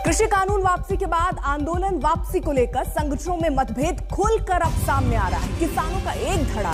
कृषि कानून वापसी के बाद आंदोलन वापसी को लेकर संगठनों में मतभेद खुलकर अब सामने आ रहा है। किसानों का एक धड़ा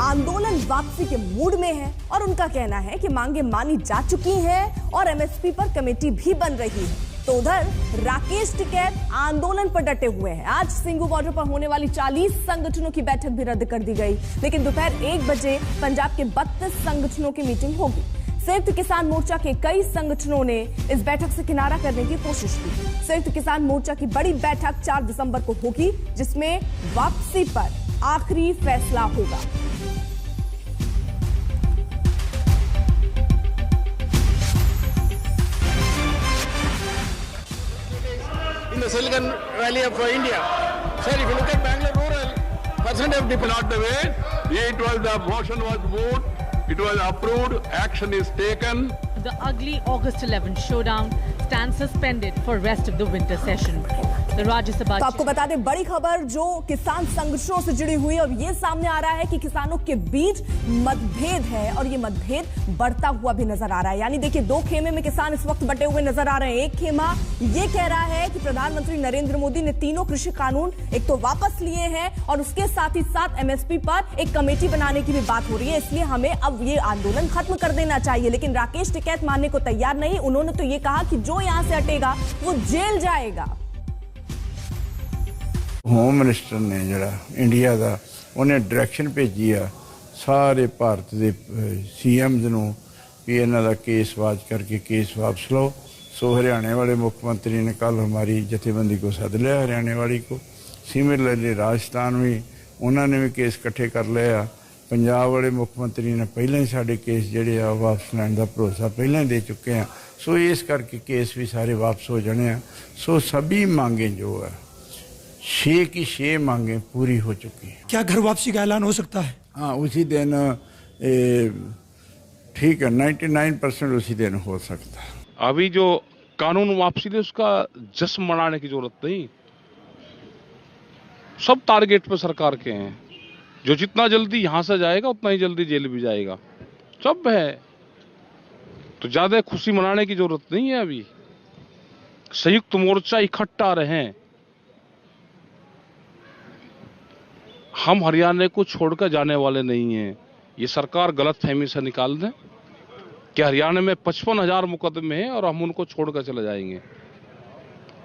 आंदोलन वापसी के मूड में है और उनका कहना है कि मांगे मानी जा चुकी हैं और एमएसपी पर कमेटी भी बन रही है। तो उधर राकेश टिकैत आंदोलन पर डटे हुए हैं। आज सिंघू बॉर्डर पर होने वाली 40 संगठनों की बैठक भी रद्द कर दी गई, लेकिन दोपहर 1 बजे पंजाब के 32 संगठनों की मीटिंग होगी। संयुक्त किसान मोर्चा के कई संगठनों ने इस बैठक से किनारा करने की कोशिश की। संयुक्त किसान मोर्चा की बड़ी बैठक 4 दिसंबर को होगी, जिसमें वापसी पर आखिरी फैसला होगा। In the Silicon Valley of India, sir, if you look at Bangalore rural, percent of people not the way. It was the motion was moved. It was approved, action is taken. The ugly August 11 showdown stands suspended for rest of the winter session. The Rajya Sabha. तो आपको बता दें, बड़ी खबर जो किसान संगठनों से जुड़ी हुई है और ये सामने आ रहा है कि किसानों के बीच मतभेद है और ये मतभेद बढ़ता हुआ भी नजर आ रहा है। यानी देखिए, 2 खेमे में किसान इस वक्त बटे हुए नजर आ रहे हैं। एक खेमा ये कह रहा है कि प्रधानमंत्री नरेंद्र मोदी ने तीनों कृषि कानून एक तो वापस लिए हैं और उसके साथ ही साथ एमएसपी पर एक कमेटी बनाने की भी बात हो रही है, इसलिए हमें अब ये आंदोलन खत्म कर देना चाहिए। लेकिन राकेश टिकैत मानने को तैयार नहीं। उन्होंने तो ये कहा कि जो यहां से हटेगा वो जेल जाएगा। होम मिनिस्टर ने जरा इंडिया का उन्हें डायरैक्शन भेजी आ सारे भारत के सीएम्स नूं कि इन्हां दा केस वाच करके केस वापस लो। सो हरियाणा वाले मुख्यमंत्री ने कल हमारी जथेबंदी को सद लिया, हरियाणा वाली को। सिमिलरली राजस्थान भी उन्होंने भी केस इकट्ठे कर लिया। पंजाब वाले मुख्यमंत्री ने पहले ही साढ़े केस जोड़े आ वापस लैण का भरोसा पहले ही दे चुके हैं। सो इस करके केस भी सारे वापस हो जाने। सो सभी मांगे जो है 6 की 6 मांगे पूरी हो चुकी है। क्या घर वापसी का ऐलान हो सकता है? हाँ, उसी दिन ठीक है, 99% उसी दिन हो सकता है। अभी जो कानून वापसी थी उसका जश्न मनाने की जरूरत नहीं। सब टारगेट पे सरकार के हैं। जो जितना जल्दी यहां से जाएगा उतना ही जल्दी जेल भी जाएगा। सब है, तो ज्यादा खुशी मनाने की जरूरत नहीं है। अभी संयुक्त मोर्चा इकट्ठा रहे। हम हरियाणा को छोड़कर जाने वाले नहीं हैं। ये सरकार गलत फहमी से निकाल दें कि हरियाणा में 55,000 मुकदमे हैं और हम उनको छोड़कर चले जाएंगे।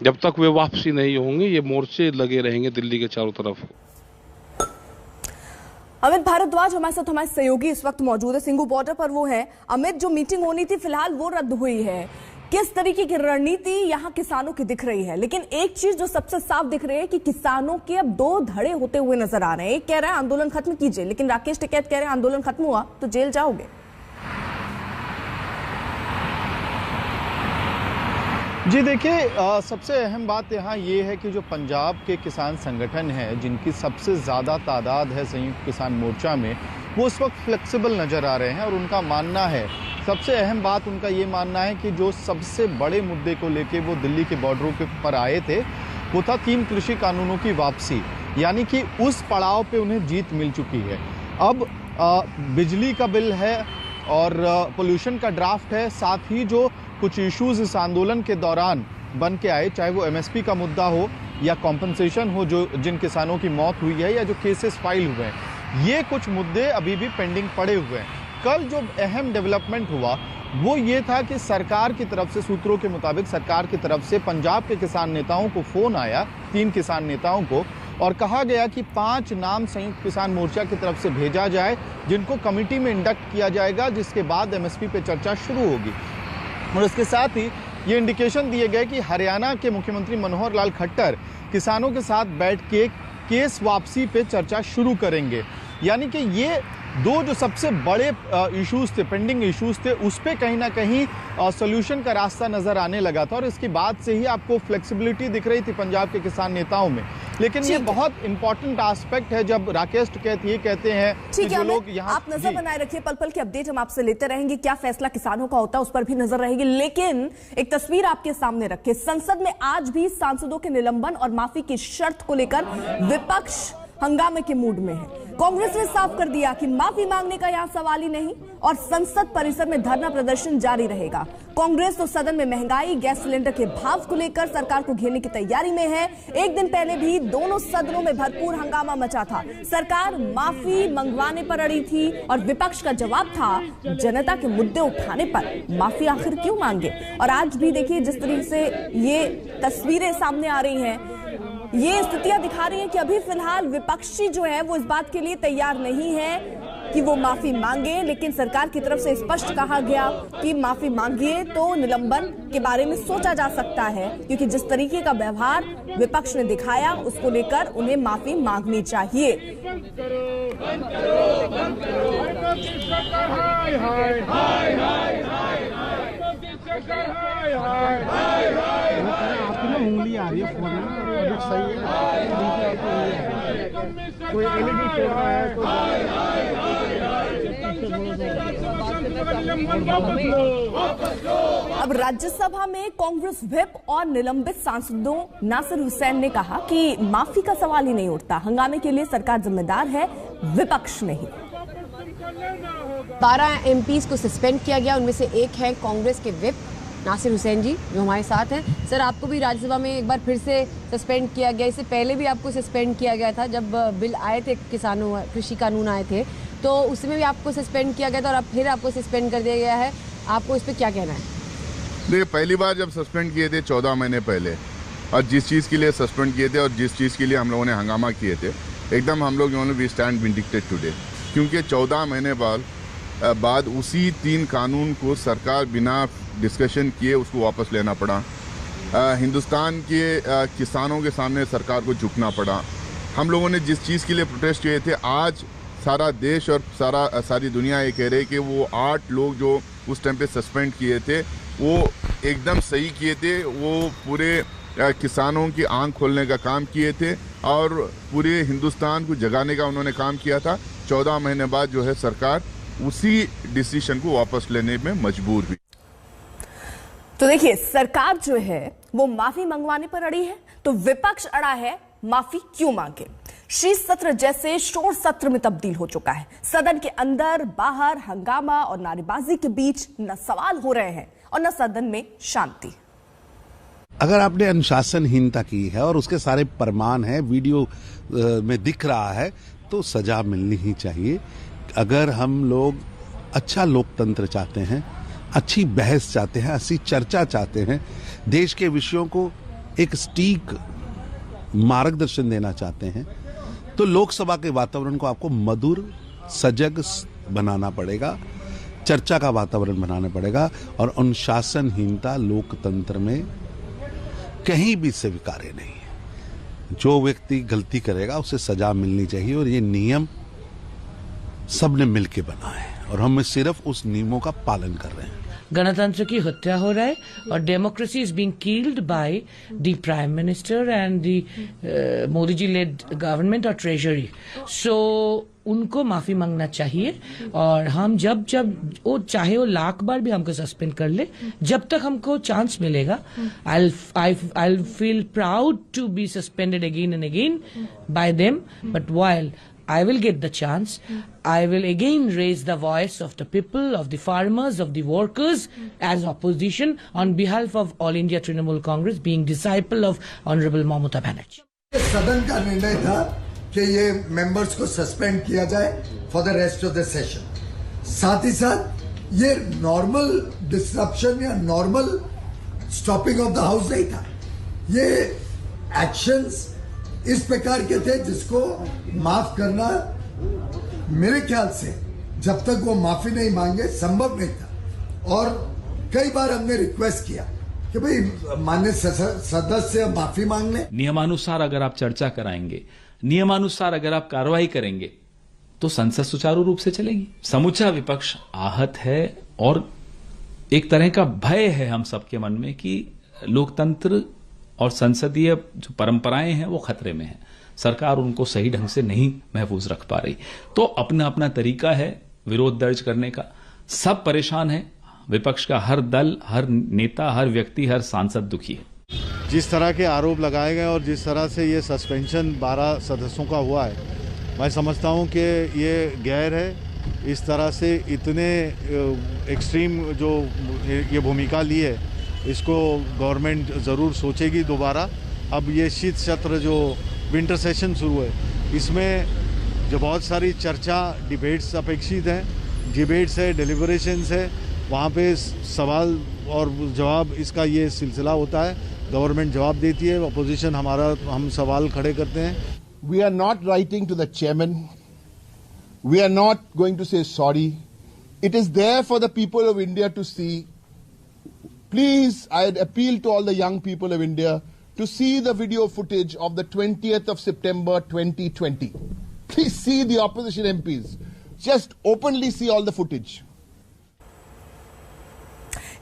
जब तक वे वापसी नहीं होंगे, ये मोर्चे लगे रहेंगे दिल्ली के चारों तरफ। अमित भारद्वाज हमारे साथ, हमारे सहयोगी इस वक्त मौजूद है सिंघू बॉर्डर पर। वो है अमित, जो मीटिंग होनी थी फिलहाल वो रद्द हुई है। किस तरीके की रणनीति यहाँ किसानों की दिख रही है? लेकिन एक चीज जो सबसे साफ दिख रही है कि किसानों के अब 2 धड़े होते हुए नजर आ रहे हैं। एक कह रहा है आंदोलन खत्म कीजिए, लेकिन राकेश टिकैत कह रहे हैं आंदोलन खत्म हुआ तो जेल जाओगे। जी देखिए, सबसे अहम बात यहाँ ये है कि जो पंजाब के किसान संगठन हैं, जिनकी सबसे ज़्यादा तादाद है संयुक्त किसान मोर्चा में, वो उस वक्त फ्लेक्सिबल नज़र आ रहे हैं। और उनका मानना है, सबसे अहम बात उनका ये मानना है कि जो सबसे बड़े मुद्दे को लेके वो दिल्ली के बॉर्डरों के पर आए थे, वो था 3 कृषि कानूनों की वापसी। यानी कि उस पड़ाव पे उन्हें जीत मिल चुकी है। अब बिजली का बिल है और पोल्यूशन का ड्राफ्ट है, साथ ही जो कुछ इश्यूज इस आंदोलन के दौरान बन के आए, चाहे वो एमएसपी का मुद्दा हो या कॉम्पनसेशन हो जो जिन किसानों की मौत हुई है, या जो केसेस फाइल हुए हैं, ये कुछ मुद्दे अभी भी पेंडिंग पड़े हुए हैं। कल जो अहम डेवलपमेंट हुआ वो ये था कि सरकार की तरफ से, सूत्रों के मुताबिक सरकार की तरफ से पंजाब के किसान नेताओं को फोन आया, 3 किसान नेताओं को, और कहा गया कि 5 नाम संयुक्त किसान मोर्चा की तरफ से भेजा जाए, जिनको कमेटी में इंडक्ट किया जाएगा, जिसके बाद एमएसपी पे चर्चा शुरू होगी। और इसके साथ ही ये इंडिकेशन दिए गए कि हरियाणा के मुख्यमंत्री मनोहर लाल खट्टर किसानों के साथ बैठ के केस वापसी पे चर्चा शुरू करेंगे। यानी कि ये 2 जो सबसे बड़े इश्यूज थे, पेंडिंग इश्यूज थे, उस पे कहीं ना कहीं सॉल्यूशन का रास्ता नजर आने लगा था। और इसके बाद से ही आपको फ्लेक्सिबिलिटी दिख रही थी पंजाब के किसान नेताओं में। लेकिन ये बहुत इंपॉर्टेंट एस्पेक्ट है जब राकेश टिकैत ये कहते हैं कि जो लोग यहाँ, आप नजर बनाए रखिए, पल पल की अपडेट हम आपसे लेते रहेंगे। क्या फैसला किसानों का होता है उस पर भी नजर रहेगी। लेकिन एक तस्वीर आपके सामने रखे, संसद में आज भी सांसदों के निलंबन और माफी की शर्त को लेकर विपक्ष हंगामे के मूड में है। कांग्रेस ने साफ कर दिया कि माफी मांगने का यहां सवाल ही नहीं और संसद परिसर में धरना प्रदर्शन जारी रहेगा। कांग्रेस तो सदन में महंगाई, गैस सिलेंडर के भाव को लेकर सरकार को घेरने की तैयारी में है। एक दिन पहले भी दोनों सदनों में भरपूर हंगामा मचा था। सरकार माफी मंगवाने पर अड़ी थी और विपक्ष का जवाब था जनता के मुद्दे उठाने पर माफी आखिर क्यों मांगे। और आज भी देखिए जिस तरीके से ये तस्वीरें सामने आ रही हैं, ये स्थितियां दिखा रही हैं कि अभी फिलहाल विपक्षी जो है वो इस बात के लिए तैयार नहीं है कि वो माफी मांगे, लेकिन सरकार की तरफ से स्पष्ट कहा गया कि माफी मांगिए तो निलंबन के बारे में सोचा जा सकता है, क्योंकि जिस तरीके का व्यवहार विपक्ष ने दिखाया उसको लेकर उन्हें माफी मांगनी चाहिए। उंगली आ रही है फोन में, सही है, कोई एलईडी चल रहा है तो अब राज्यसभा में कांग्रेस व्हिप और निलंबित सांसदों नासिर हुसैन ने कहा कि माफी का सवाल ही नहीं उठता, हंगामे के लिए सरकार जिम्मेदार है, विपक्ष नहीं। 12 एमपीज को सस्पेंड किया गया, उनमें से एक है कांग्रेस के व्हिप नासिर हुसैन जी जो हमारे साथ हैं। सर, आपको भी राज्यसभा में एक बार फिर से सस्पेंड किया गया, इससे पहले भी आपको सस्पेंड किया गया था जब बिल आए थे, किसानों कृषि कानून आए थे, तो उसमें भी आपको सस्पेंड किया गया था और अब फिर आपको सस्पेंड कर दिया गया है। आपको इस पर क्या कहना है? देखिए, पहली बार जब सस्पेंड किए थे 14 महीने पहले, और जिस चीज़ के लिए सस्पेंड किए थे और जिस चीज़ के लिए हम लोगों ने हंगामा किए थे, एकदम हम लोग वी स्टैंड विंडिक्टेड टुडे, क्योंकि 14 महीने बाद उसी 3 कानून को सरकार बिना डिस्कशन किए उसको वापस लेना पड़ा। हिंदुस्तान के किसानों के सामने सरकार को झुकना पड़ा। हम लोगों ने जिस चीज़ के लिए प्रोटेस्ट किए थे, आज सारा देश और सारी दुनिया ये कह रहे कि वो 8 लोग जो उस टाइम पे सस्पेंड किए थे वो एकदम सही किए थे। वो पूरे किसानों की आंख खोलने का काम किए थे और पूरे हिंदुस्तान को जगाने का उन्होंने काम किया था। 14 महीने बाद जो है सरकार उसी डिसीजन को वापस लेने में मजबूर हुई। तो देखिए, सरकार जो है वो माफी मंगवाने पर अड़ी है, तो विपक्ष अड़ा है माफी क्यों मांगे। शीत सत्र जैसे शोर सत्र में तब्दील हो चुका है। सदन के अंदर बाहर हंगामा और नारेबाजी के बीच न सवाल हो रहे हैं और न सदन में शांति। अगर आपने अनुशासनहीनता की है और उसके सारे प्रमाण है, वीडियो में दिख रहा है, तो सजा मिलनी ही चाहिए। अगर हम लोग अच्छा लोकतंत्र चाहते हैं, अच्छी बहस चाहते हैं, अच्छी चर्चा चाहते हैं, देश के विषयों को एक सटीक मार्गदर्शन देना चाहते हैं, तो लोकसभा के वातावरण को आपको मधुर, सजग बनाना पड़ेगा, चर्चा का वातावरण बनाना पड़ेगा। और अनुशासनहीनता लोकतंत्र में कहीं भी स्वीकार्य नहीं है। जो व्यक्ति गलती करेगा उसे सजा मिलनी चाहिए और ये नियम सबने मिलकर बनाए और हम सिर्फ उस नियमों का पालन कर रहे हैं। गणतंत्र की हत्या हो रहा है और democracy is being killed by the prime minister and the Modi ji led government और ट्रेजरी। सो उनको माफी मांगना चाहिए और हम जब वो चाहे वो 1,00,000 बार भी हमको सस्पेंड कर ले, जब तक हमको चांस मिलेगा, I'll feel proud to be suspended again and again by them, but while I will get the chance, I will again raise the voice of the people, of the farmers, of the workers as opposition on behalf of All India Trinamool Congress, being disciple of Honorable Mamata Banerjee. सदन का निर्णय था कि ये members को suspend किया जाए for the rest of the session. साथ ही साथ ये नॉर्मल डिसरप्शन या normal stopping of the house नहीं था। ये एक्शंस इस प्रकार के थे जिसको माफ करना मेरे ख्याल से जब तक वो माफी नहीं मांगे संभव नहीं था। और कई बार हमने रिक्वेस्ट किया कि भाई माननीय सदस्य माफी मांग लें। नियमानुसार अगर आप चर्चा कराएंगे, नियमानुसार अगर आप कार्रवाई करेंगे, तो संसद सुचारू रूप से चलेगी। समूचा विपक्ष आहत है और एक तरह का भय है हम सबके मन में कि लोकतंत्र और संसदीय जो परंपराएं हैं वो खतरे में हैं। सरकार उनको सही ढंग से नहीं महफूज रख पा रही। तो अपना अपना तरीका है विरोध दर्ज करने का। सब परेशान है, विपक्ष का हर दल, हर नेता, हर व्यक्ति, हर सांसद दुखी है। जिस तरह के आरोप लगाए गए और जिस तरह से ये सस्पेंशन 12 सदस्यों का हुआ है, मैं समझता हूँ कि ये गैर है। इस तरह से इतने एक्सट्रीम जो ये भूमिका ली है, इसको गवर्नमेंट ज़रूर सोचेगी दोबारा। अब ये शीत सत्र जो विंटर सेशन शुरू है, इसमें जो बहुत सारी चर्चा, डिबेट्स अपेक्षित हैं, डिबेट्स है, डेलिब्रेशंस है, वहाँ पे सवाल और जवाब इसका ये सिलसिला होता है। गवर्नमेंट जवाब देती है, अपोजिशन हम सवाल खड़े करते हैं। We are not writing to the chairman. We are not going to say sorry. It is there for the people of India to see. Please, I appeal to all the young people of India to see the video footage of the 20th of September 2020. Please see the opposition MPs. Just openly see all the footage.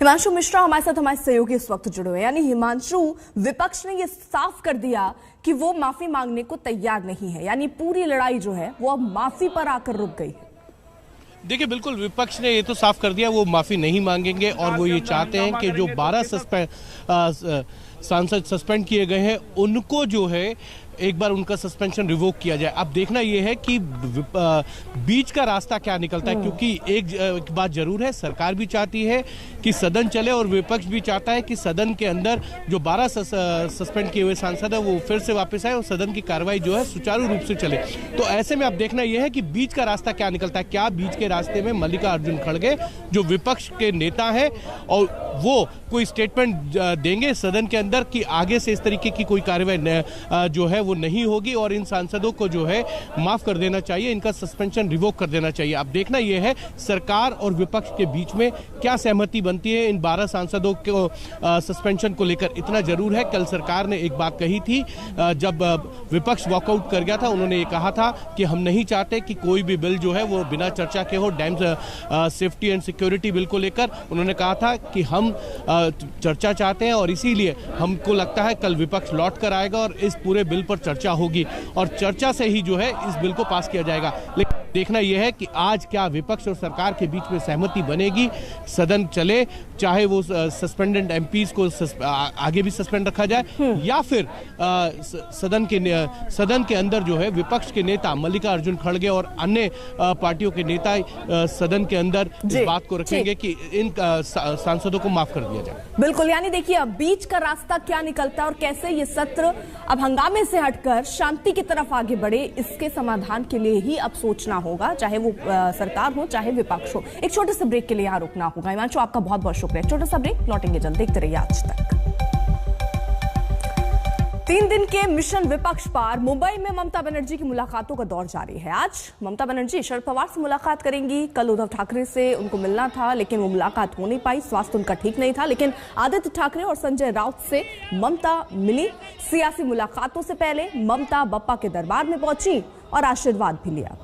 Himanshu Mishra हमारे साथ हमारे सहयोगी इस वक्त जुड़े हुए हैं। यानी हिमांशु, विपक्ष ने ये साफ कर दिया कि वो माफी मांगने को तैयार नहीं है, यानी पूरी लड़ाई जो है वो अब माफी पर आकर रुक गई है। देखिए, बिल्कुल विपक्ष ने ये तो साफ कर दिया वो माफी नहीं मांगेंगे और वो ये चाहते हैं कि जो 12 सांसद सस्पेंड किए गए हैं उनको जो है एक बार उनका सस्पेंशन रिवोक किया जाए। अब देखना यह है कि बीच का रास्ता क्या निकलता है, क्योंकि एक बात जरूर है, सरकार भी चाहती है कि सदन चले और विपक्ष भी चाहता है कि सदन के अंदर जो 12 सस्पेंड किए हुए सांसद है वो फिर से वापस आए और सदन की कार्रवाई जो है सुचारू रूप से चले। तो ऐसे में अब देखना यह है कि बीच का रास्ता क्या निकलता है। क्या बीच के रास्ते में मल्लिकार्जुन खड़गे जो विपक्ष के नेता है और वो कोई स्टेटमेंट देंगे सदन के अंदर कि आगे से इस तरीके की कोई कार्रवाई जो है वो नहीं होगी और इन सांसदों को जो है माफ कर देना चाहिए, इनका सस्पेंशन रिवोक कर देना चाहिए। अब देखना यह है सरकार और विपक्ष के बीच में क्या सहमति बनती है इन 12 सांसदों को सस्पेंशन को लेकर। इतना जरूर है, कल सरकार ने एक बात कही थी जब विपक्ष वॉकआउट कर गया था, उन्होंने ये कहा था कि हम नहीं चाहते कि कोई भी बिल जो है वो बिना चर्चा के हो। Dam safety and security bill को लेकर उन्होंने कहा था कि हम चर्चा चाहते हैं और इसीलिए हमको लगता है कल विपक्ष लौट कर आएगा और इस पूरे बिल पर चर्चा होगी और चर्चा से ही जो है इस बिल को पास किया जाएगा। लेकिन देखना यह है कि आज क्या विपक्ष और सरकार के बीच में सहमति बनेगी, सदन चले, चाहे वो सस्पेंडेड एमपीज को आगे भी सस्पेंड रखा जाए या फिर सदन के अंदर जो है विपक्ष के नेता मल्लिकार्जुन खड़गे और अन्य पार्टियों के नेता सदन के अंदर इस बात को रखेंगे कि इन सांसदों को माफ कर दिया जाए। बिल्कुल, यानी देखिए अब बीच का रास्ता क्या निकलता है और कैसे ये सत्र अब हंगामे से हटकर शांति की तरफ आगे बढ़े, इसके समाधान के लिए ही अब सोचना होगा, चाहे वो सरकार हो चाहे विपक्ष हो। एक छोटे से ब्रेक के लिए यहाँ रुकना होगा। हिमांशु, आपका बहुत बहुत शुक्रिया। छोटा सा ब्रेक, लौटेंगे जल्द। देखते रहिए आज तक। 3 दिन के मिशन विपक्ष पार मुंबई में ममता बनर्जी की मुलाकातों का दौर जारी है। आज ममता बनर्जी शरद पवार से मुलाकात करेंगी। कल उद्धव ठाकरे से उनको मिलना था लेकिन वो मुलाकात हो नहीं पाई, स्वास्थ्य उनका ठीक नहीं था। लेकिन आदित्य ठाकरे और संजय राउत से ममता मिली। सियासी मुलाकातों से पहले ममता बप्पा के दरबार में पहुंची और आशीर्वाद भी लिया।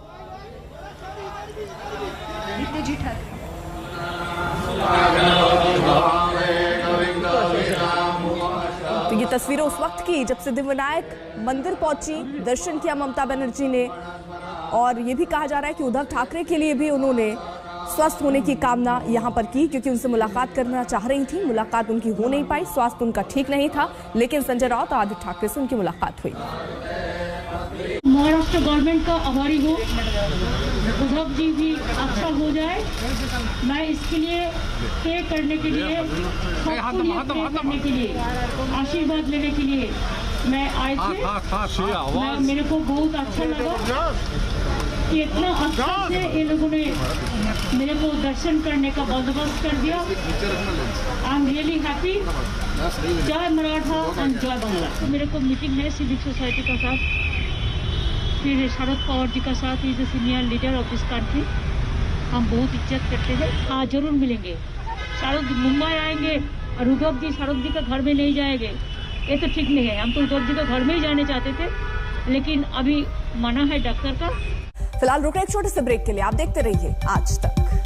तो ये तस्वीरें उस वक्त की जब सिद्धिविनायक मंदिर पहुंची, दर्शन किया ममता बनर्जी ने और ये भी कहा जा रहा है कि उद्धव ठाकरे के लिए भी उन्होंने स्वस्थ होने की कामना यहां पर की, क्योंकि उनसे मुलाकात करना चाह रही थी। मुलाकात उनकी हो नहीं पाई, स्वास्थ्य उनका ठीक नहीं था, लेकिन संजय राउत और आदित्य ठाकरे से उनकी मुलाकात हुई। महाराष्ट्र गवर्नमेंट का आभारी हूँ, उद्धव जी भी अच्छा हो जाए। मैं इसके लिए पे करने के लिए, करने के लिए, आशीर्वाद लेने के लिए मैं आए थे। मेरे को बहुत अच्छा लगा कि इतना अच्छा से ये लोगों ने मेरे को दर्शन करने का बंदोबस्त कर दिया। I am really happy. जय मराठा एंड जय बांग्ला। मेरे को मीटिंग है सिविक सोसाइटी का साथ, फिर शरद पवार जी का साथ, is the senior leader of this country. हम बहुत इज्जत करते हैं। हाँ, जरूर मिलेंगे। शरद मुंबई आएंगे और उद्धव जी शरद जी के घर में नहीं जाएंगे, ये तो ठीक नहीं है। हम तो उद्धव जी के घर में ही जाने चाहते थे, लेकिन अभी मना है डॉक्टर का। फिलहाल रुक रहे एक छोटे से ब्रेक के लिए। आप देखते रहिए आज तक।